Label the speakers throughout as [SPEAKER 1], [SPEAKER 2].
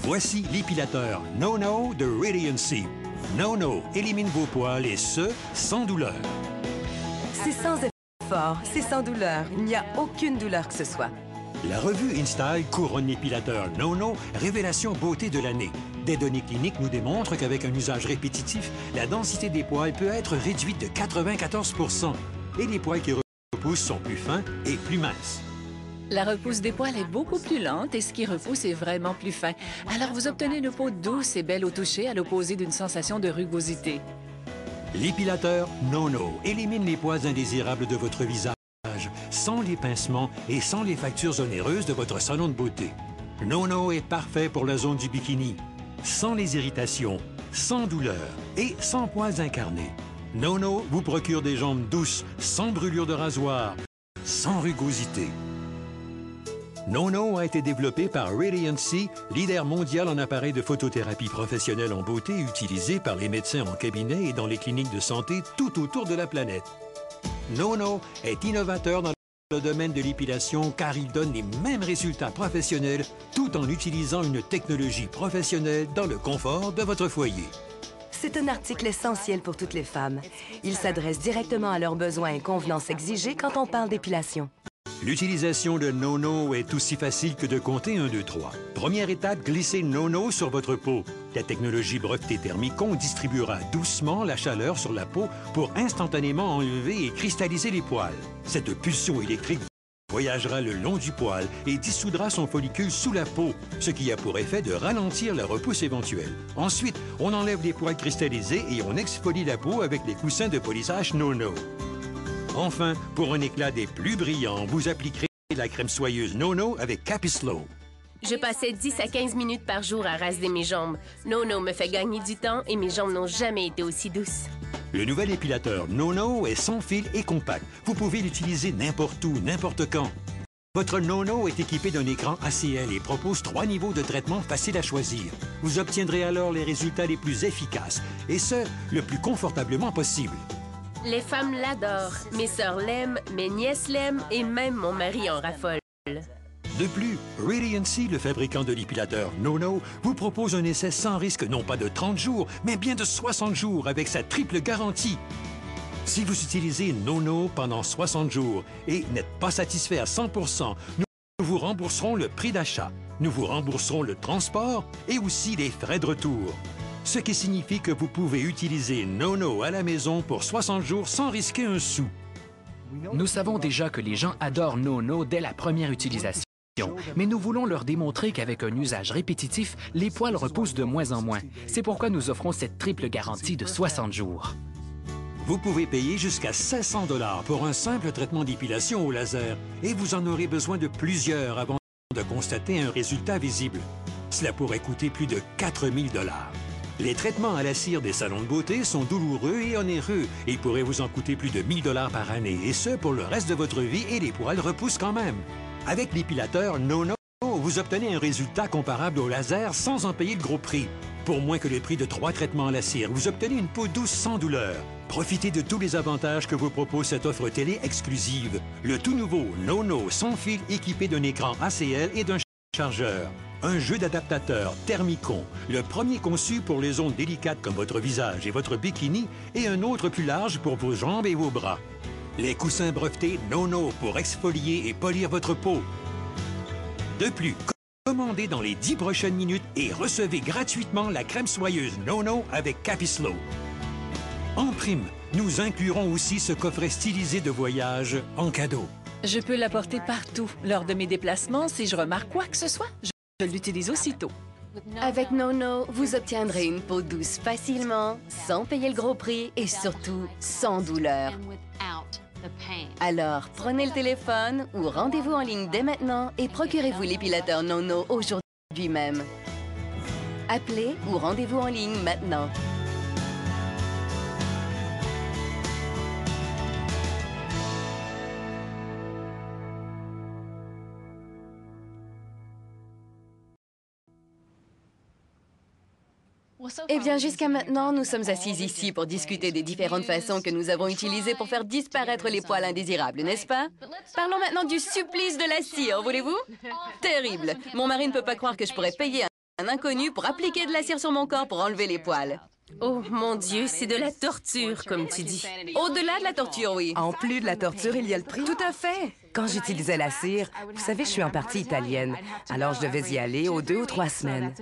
[SPEAKER 1] Voici l'épilateur No-No de Radiancy. No-No élimine vos poils et ce, sans douleur.
[SPEAKER 2] C'est sans effort, c'est sans douleur. Il n'y a aucune douleur que ce soit.
[SPEAKER 1] La revue InStyle couronne l'épilateur No-No, révélation beauté de l'année. Des données cliniques nous démontrent qu'avec un usage répétitif, la densité des poils peut être réduite de 94 % et les poils qui repoussent sont plus fins et plus minces.
[SPEAKER 3] La repousse des poils est beaucoup plus lente et ce qui repousse est vraiment plus fin. Alors vous obtenez une peau douce et belle au toucher à l'opposé d'une sensation de rugosité.
[SPEAKER 1] L'épilateur No-No élimine les poils indésirables de votre visage, sans les pincements et sans les factures onéreuses de votre salon de beauté. No-No est parfait pour la zone du bikini, sans les irritations, sans douleur et sans poils incarnés. No-No vous procure des jambes douces, sans brûlure de rasoir, sans rugosité. No-No a été développé par Radiancy, leader mondial en appareils de photothérapie professionnelle en beauté utilisés par les médecins en cabinet et dans les cliniques de santé tout autour de la planète. No-No est innovateur dans le domaine de l'épilation car il donne les mêmes résultats professionnels tout en utilisant une technologie professionnelle dans le confort de votre foyer.
[SPEAKER 2] C'est un article essentiel pour toutes les femmes. Il s'adresse directement à leurs besoins et convenances exigés quand on parle d'épilation.
[SPEAKER 1] L'utilisation de No-No est aussi facile que de compter 1, 2, 3. Première étape, glissez No-No sur votre peau. La technologie brevetée Thermicon distribuera doucement la chaleur sur la peau pour instantanément enlever et cristalliser les poils. Cette pulsion électrique voyagera le long du poil et dissoudra son follicule sous la peau, ce qui a pour effet de ralentir la repousse éventuelle. Ensuite, on enlève les poils cristallisés et on exfolie la peau avec les coussins de polissage No-No. Enfin, pour un éclat des plus brillants, vous appliquerez la crème soyeuse No-No avec Capislow.
[SPEAKER 4] Je passais 10 à 15 minutes par jour à raser mes jambes. No-No me fait gagner du temps et mes jambes n'ont jamais été aussi douces.
[SPEAKER 1] Le nouvel épilateur No-No est sans fil et compact. Vous pouvez l'utiliser n'importe où, n'importe quand. Votre No-No est équipé d'un écran ACL et propose 3 niveaux de traitement faciles à choisir. Vous obtiendrez alors les résultats les plus efficaces, et ce, le plus confortablement possible.
[SPEAKER 4] Les femmes l'adorent. Mes sœurs l'aiment, mes nièces l'aiment et même mon mari en raffole.
[SPEAKER 1] De plus, Radiancy, le fabricant de l'épilateur No-No, vous propose un essai sans risque non pas de 30 jours, mais bien de 60 jours avec sa triple garantie. Si vous utilisez No-No pendant 60 jours et n'êtes pas satisfait à 100 %, nous vous rembourserons le prix d'achat. Nous vous rembourserons le transport et aussi les frais de retour. Ce qui signifie que vous pouvez utiliser No-No à la maison pour 60 jours sans risquer un sou.
[SPEAKER 5] Nous savons déjà que les gens adorent No-No dès la première utilisation, mais nous voulons leur démontrer qu'avec un usage répétitif, les poils repoussent de moins en moins. C'est pourquoi nous offrons cette triple garantie de 60 jours.
[SPEAKER 1] Vous pouvez payer jusqu'à 700 $ pour un simple traitement d'épilation au laser et vous en aurez besoin de plusieurs avant de constater un résultat visible. Cela pourrait coûter plus de 4000 $. Les traitements à la cire des salons de beauté sont douloureux et onéreux et pourraient vous en coûter plus de 1000 $ par année, et ce, pour le reste de votre vie, et les poils repoussent quand même. Avec l'épilateur No-No, vous obtenez un résultat comparable au laser sans en payer le gros prix. Pour moins que le prix de 3 traitements à la cire, vous obtenez une peau douce sans douleur. Profitez de tous les avantages que vous propose cette offre télé exclusive. Le tout nouveau No-No sans fil équipé d'un écran ACL et d'un chargeur. Un jeu d'adaptateurs Thermicon, le premier conçu pour les zones délicates comme votre visage et votre bikini, et un autre plus large pour vos jambes et vos bras. Les coussins brevetés No-No pour exfolier et polir votre peau. De plus, commandez dans les 10 prochaines minutes et recevez gratuitement la crème soyeuse No-No avec Capislow. En prime, nous inclurons aussi ce coffret stylisé de voyage en cadeau.
[SPEAKER 3] Je peux l'apporter partout lors de mes déplacements. Si je remarque quoi que ce soit, je l'utilise aussitôt.
[SPEAKER 4] Avec No-No, vous obtiendrez une peau douce facilement, sans payer le gros prix et surtout sans douleur. Alors, prenez le téléphone ou rendez-vous en ligne dès maintenant et procurez-vous l'épilateur No-No aujourd'hui même. Appelez ou rendez-vous en ligne maintenant. Eh bien, jusqu'à maintenant, nous sommes assis ici pour discuter des différentes façons que nous avons utilisées pour faire disparaître les poils indésirables, n'est-ce pas? Parlons maintenant du supplice de la cire, voulez-vous? Terrible! Mon mari ne peut pas croire que je pourrais payer un inconnu pour appliquer de la cire sur mon corps pour enlever les poils. Oh, mon Dieu, c'est de la torture, comme tu dis. Au-delà de la torture, oui.
[SPEAKER 2] En plus de la torture, il y a le prix.
[SPEAKER 4] Tout à fait.
[SPEAKER 2] Quand j'utilisais la cire, vous savez, je suis en partie italienne, alors je devais y aller aux 2 ou 3 semaines.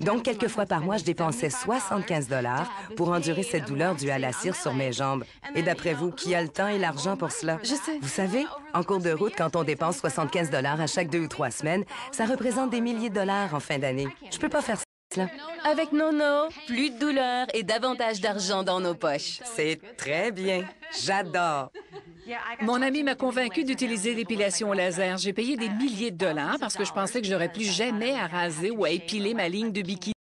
[SPEAKER 2] Donc, quelques fois par mois, je dépensais 75 $ pour endurer cette douleur due à la cire sur mes jambes. Et d'après vous, qui a le temps et l'argent pour cela?
[SPEAKER 4] Je sais.
[SPEAKER 2] Vous savez, en cours de route, quand on dépense 75 $ à chaque 2 ou 3 semaines, ça représente des milliers de dollars en fin d'année. Je peux pas faire cela.
[SPEAKER 4] Avec Nono, plus de douleur et davantage d'argent dans nos poches.
[SPEAKER 2] C'est très bien. J'adore.
[SPEAKER 3] Mon ami m'a convaincu d'utiliser l'épilation au laser. J'ai payé des milliers de dollars parce que je pensais que je n'aurais plus jamais à raser ou à épiler ma ligne de bikini.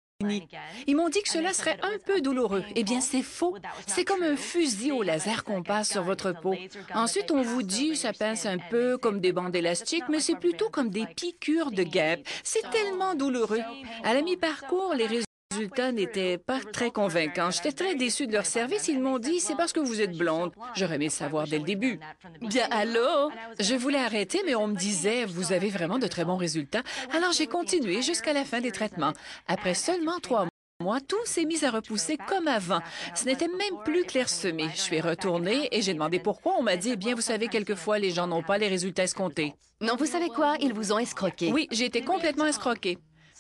[SPEAKER 3] Ils m'ont dit que cela serait un peu douloureux. Eh bien, c'est faux. C'est comme un fusil au laser qu'on passe sur votre peau. Ensuite, on vous dit, ça pince un peu comme des bandes élastiques, mais c'est plutôt comme des piqûres de guêpes. C'est tellement douloureux. À la mi-parcours, les résultats n'étaient pas très convaincants. J'étais très déçue de leur service. Ils m'ont dit, c'est parce que vous êtes blonde. J'aurais aimé le savoir dès le début.
[SPEAKER 4] Bien, allô?
[SPEAKER 3] Je voulais arrêter, mais on me disait, vous avez vraiment de très bons résultats. Alors j'ai continué jusqu'à la fin des traitements. Après seulement 3 mois, tout s'est mis à repousser comme avant. Ce n'était même plus clairsemé. Je suis retournée et j'ai demandé pourquoi. On m'a dit, eh bien, vous savez, quelquefois, les gens n'ont pas les résultats escomptés.
[SPEAKER 4] Non, vous savez quoi? Ils vous ont escroqué.
[SPEAKER 3] Oui, j'ai été complètement escroquée.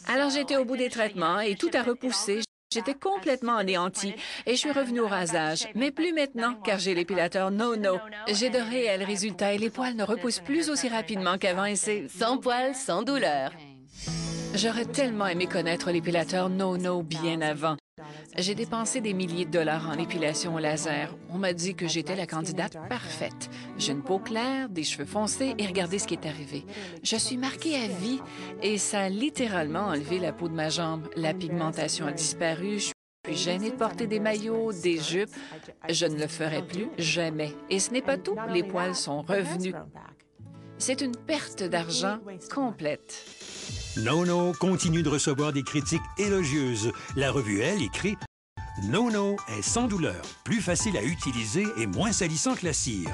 [SPEAKER 3] Alors j'étais au bout des traitements et tout a repoussé. J'étais complètement anéantie et je suis revenue au rasage. Mais plus maintenant, car j'ai l'épilateur Nono. J'ai de réels résultats et les poils ne repoussent plus aussi rapidement qu'avant et c'est...
[SPEAKER 4] Sans poils, sans douleur.
[SPEAKER 3] J'aurais tellement aimé connaître l'épilateur Nono bien avant. J'ai dépensé des milliers de dollars en épilation au laser. On m'a dit que j'étais la candidate parfaite. J'ai une peau claire, des cheveux foncés et regardez ce qui est arrivé. Je suis marquée à vie et ça a littéralement enlevé la peau de ma jambe. La pigmentation a disparu. Je suis gênée de porter des maillots, des jupes. Je ne le ferai plus jamais. Et ce n'est pas tout. Les poils sont revenus. C'est une perte d'argent complète.
[SPEAKER 1] Nono continue de recevoir des critiques élogieuses. La revue Elle écrit « Nono est sans douleur, plus facile à utiliser et moins salissant que la cire. »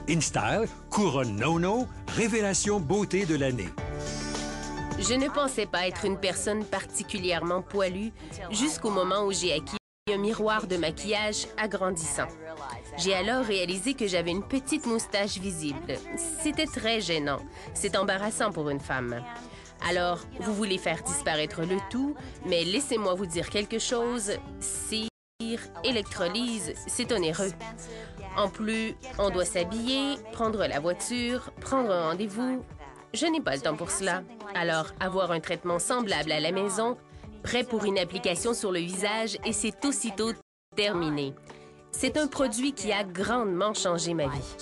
[SPEAKER 1] InStyle couronne Nono, révélation beauté de l'année.
[SPEAKER 6] Je ne pensais pas être une personne particulièrement poilue jusqu'au moment où j'ai acquis un miroir de maquillage agrandissant. J'ai alors réalisé que j'avais une petite moustache visible. C'était très gênant. C'est embarrassant pour une femme. Alors, vous voulez faire disparaître le tout, mais laissez-moi vous dire quelque chose. Cire, électrolyse, c'est onéreux. En plus, on doit s'habiller, prendre la voiture, prendre un rendez-vous. Je n'ai pas le temps pour cela. Alors, avoir un traitement semblable à la maison, prêt pour une application sur le visage, et c'est aussitôt terminé. C'est un produit qui a grandement changé ma vie.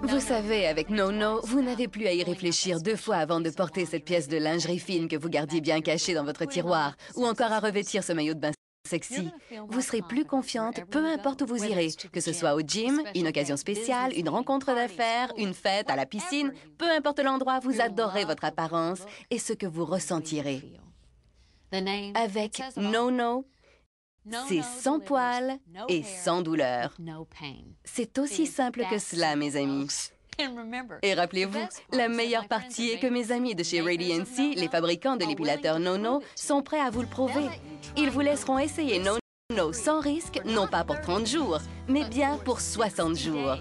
[SPEAKER 4] Vous savez, avec Nono, vous n'avez plus à y réfléchir 2 fois avant de porter cette pièce de lingerie fine que vous gardiez bien cachée dans votre tiroir, ou encore à revêtir ce maillot de bain sexy. Vous serez plus confiante, peu importe où vous irez, que ce soit au gym, une occasion spéciale, une rencontre d'affaires, une fête, à la piscine, peu importe l'endroit, vous adorerez votre apparence et ce que vous ressentirez. Avec Nono, c'est sans poils et sans douleur. C'est aussi simple que cela, mes amis. Et rappelez-vous, la meilleure partie est que mes amis de chez Radiancy, les fabricants de l'épilateur Nono, sont prêts à vous le prouver. Ils vous laisseront essayer Nono sans risque, non pas pour 30 jours, mais bien pour 60 jours.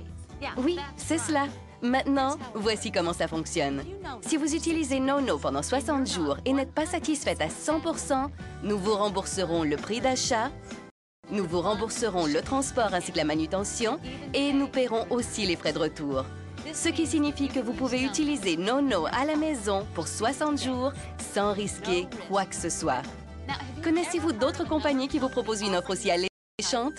[SPEAKER 4] Oui, c'est cela. Maintenant, voici comment ça fonctionne. Si vous utilisez Nono pendant 60 jours et n'êtes pas satisfaite à 100%, nous vous rembourserons le prix d'achat, nous vous rembourserons le transport ainsi que la manutention et nous paierons aussi les frais de retour. Ce qui signifie que vous pouvez utiliser Nono à la maison pour 60 jours sans risquer quoi que ce soit. Connaissez-vous d'autres compagnies qui vous proposent une offre aussi alléchante?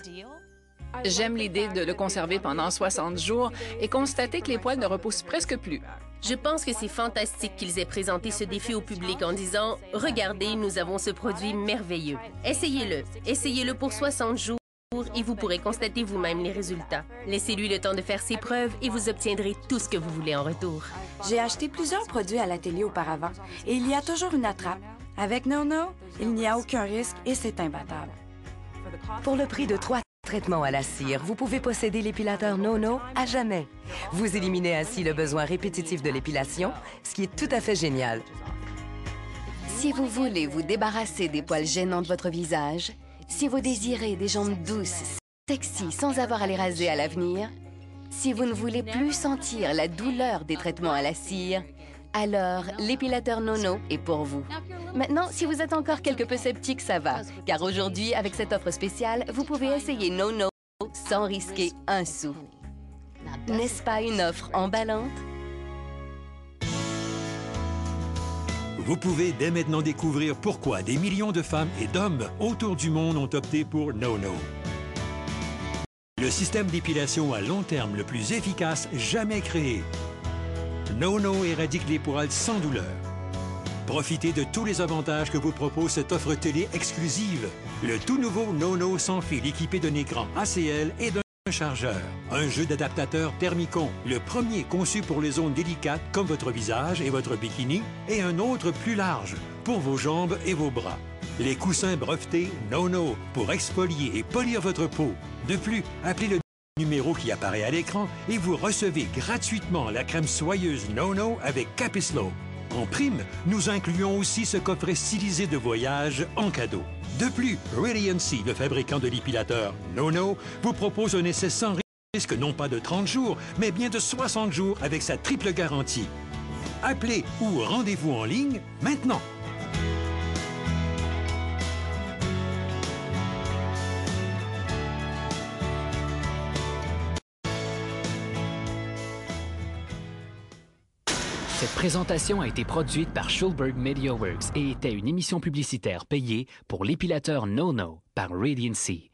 [SPEAKER 3] J'aime l'idée de le conserver pendant 60 jours et constater que les poils ne repoussent presque plus.
[SPEAKER 6] Je pense que c'est fantastique qu'ils aient présenté ce défi au public en disant « Regardez, nous avons ce produit merveilleux. Essayez-le. Essayez-le pour 60 jours et vous pourrez constater vous-même les résultats. Laissez-lui le temps de faire ses preuves et vous obtiendrez tout ce que vous voulez en retour. »
[SPEAKER 7] J'ai acheté plusieurs produits à la télé auparavant et il y a toujours une attrape. Avec Nono, il n'y a aucun risque et c'est imbattable.
[SPEAKER 2] Pour le prix de 3 traitements à la cire, vous pouvez posséder l'épilateur Nono à jamais. Vous éliminez ainsi le besoin répétitif de l'épilation, ce qui est tout à fait génial.
[SPEAKER 4] Si vous voulez vous débarrasser des poils gênants de votre visage, si vous désirez des jambes douces, sexy, sans avoir à les raser à l'avenir, si vous ne voulez plus sentir la douleur des traitements à la cire, alors l'épilateur Nono est pour vous. Maintenant, si vous êtes encore quelque peu sceptique, ça va, car aujourd'hui, avec cette offre spéciale, vous pouvez essayer Nono sans risquer un sou. N'est-ce pas une offre emballante?
[SPEAKER 1] Vous pouvez dès maintenant découvrir pourquoi des millions de femmes et d'hommes autour du monde ont opté pour NoNo. Le système d'épilation à long terme le plus efficace jamais créé. NoNo éradique les poils sans douleur. Profitez de tous les avantages que vous propose cette offre télé exclusive. Le tout nouveau NoNo sans fil équipé d'un écran ACL et d'un chargeur. Un jeu d'adaptateurs Thermicon, le premier conçu pour les zones délicates comme votre visage et votre bikini, et un autre plus large pour vos jambes et vos bras. Les coussins brevetés NoNo pour exfolier et polir votre peau. De plus, appelez le numéro qui apparaît à l'écran et vous recevez gratuitement la crème soyeuse NoNo avec Capislow. En prime, nous incluons aussi ce coffret stylisé de voyage en cadeau. De plus, Radiancy, le fabricant de l'épilateur NoNo, vous propose un essai sans risque non pas de 30 jours, mais bien de 60 jours avec sa triple garantie. Appelez ou rendez-vous en ligne maintenant.
[SPEAKER 5] Cette présentation a été produite par Schulberg MediaWorks et était une émission publicitaire payée pour l'épilateur NoNo par Radiancy.